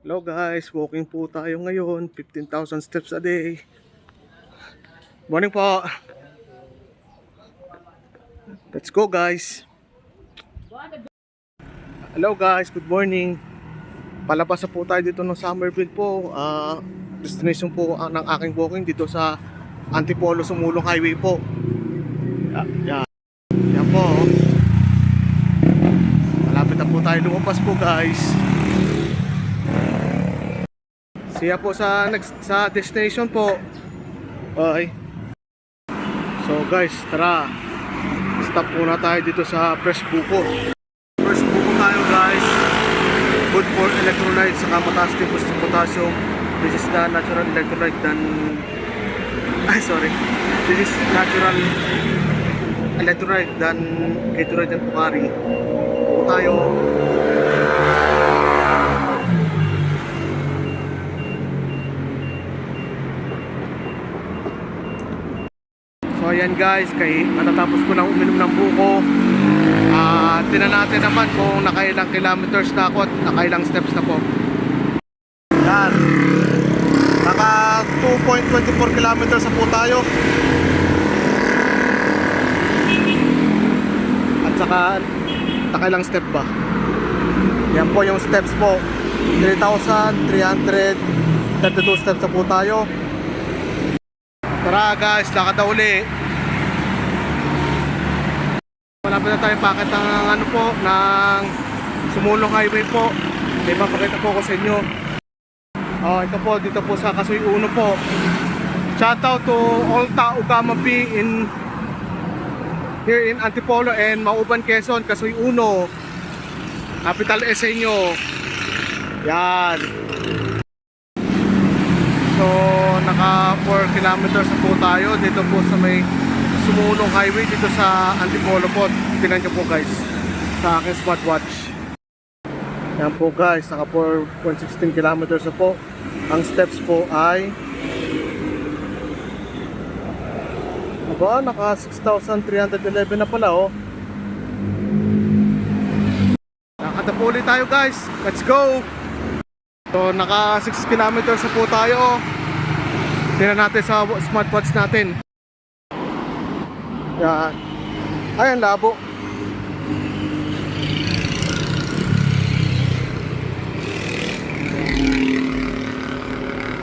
Hello guys, walking po tayo ngayon, 15,000 steps a day. Morning po. Let's go guys. Hello guys, good morning. Palabas na po tayo dito ng Somerville po. Destination po ng aking walking dito sa Antipolo Sumulong Highway po. Yan, yan po. Malapit na po tayo lumabas po guys. Siya po sa destination po. Bye. So guys, tara. Stop muna tayo dito sa Fresh Buko. Fresh Buko tayo guys. Good for electrolytes, saka mataas din po sa potassium. This is the natural electrolyte This is natural electrolyte than Gatorade and Pocari. Buko tayo. So ayan guys, matatapos ko na uminom ng buko. Tinan natin naman kung nakailang kilometers na ako at nakailang steps na po. Yan, naka 2.24 kilometers na po tayo. At saka nakailang step ba? Yan po yung steps po, 3,332 steps na po tayo. Tara guys, lakad na uli. Malapit na tayo packet ng ng Sumulong Highway po. Diba, pakita po ko sa inyo. Ito po, dito po sa Kasoy Uno po. Shoutout to all Ugama P here in Antipolo and Mauban, Quezon, Kasoy Uno. Capital S sa inyo. Yan. So, naka 4 kilometers na po tayo dito po sa may Sumulong Highway dito sa Antipolo po. Tingnan nyo po guys sa aking smartwatch. Yan po guys, naka 4.16 kilometers na po. Ang steps po ay naka 6,311 na pala oh. Nakatapuli tayo guys. Let's go! So naka 6 kilometers na po tayo. Tingnan natin sa smartwatch natin. Yan. Ayan, labo.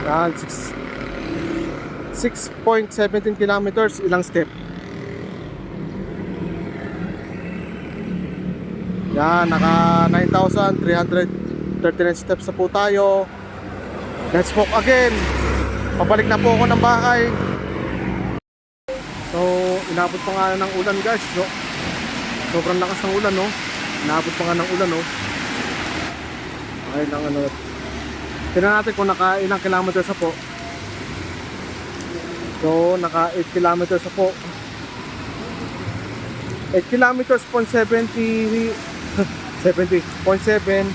Yan, 6.17 kilometers. Ilang step? Yan, naka 9,339 steps na po tayo. Let's walk again. Pabalik na po ako ng bahay. So, inabot pa nga ng ulan guys, no? Sobrang lakas ng ulan, no? Inabot pa nga ng ulan, no? Okay lang, tingnan natin kung naka ilang kilometers na po. So, naka 8 kilometers na po. 8 kilometers, 0.70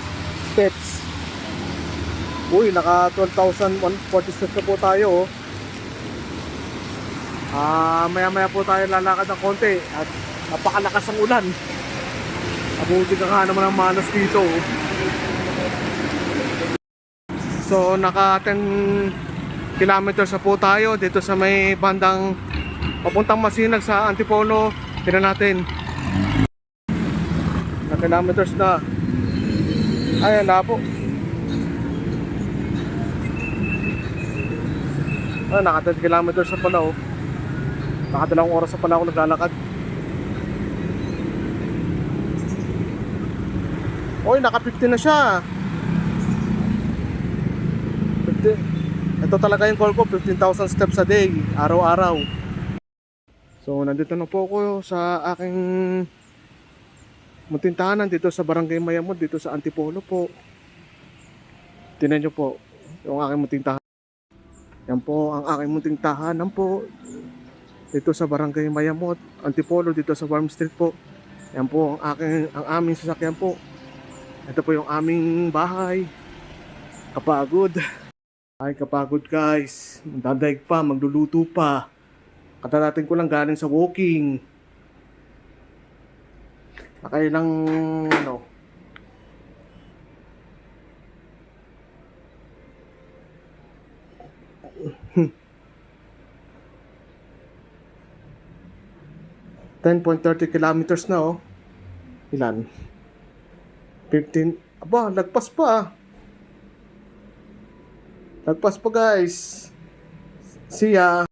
steps. Uy, naka 12,140 steps na po tayo, oh. Maya po tayo lalakad ng konti at napakalakas ng ulan. Abuti ka nga naman ang manos dito. So naka 10 kilometers na po tayo dito sa may bandang papuntang Masinag sa Antipolo. Tingnan natin. Na kilometers na. Ayan na po. Naka 10 kilometers na pala oh. Nakadalawang oras na pala ako naglalakad. Oy, naka 50 na siya. 50. Ito talaga yung goal ko, 15,000 steps a day, araw-araw. So, nandito na po ako sa aking munting tahanan dito sa Barangay Mayamot, dito sa Antipolo po. Tingnan nyo po, yung aking munting tahanan. Yan po ang aking munting tahanan po. Dito sa Barangay Mayamot, Antipolo, dito sa Warm Street po. Yan po ang aming sasakyan po. Ito po yung aming bahay. Kapagod. Ay, kapagod guys. Magdadaig pa, magluluto pa. Katarating ko lang galing sa walking. Nakailang $10.30 kilometers na oh. Ilan? 15. Aba, lagpas pa ah. Lagpas pa guys. See ya.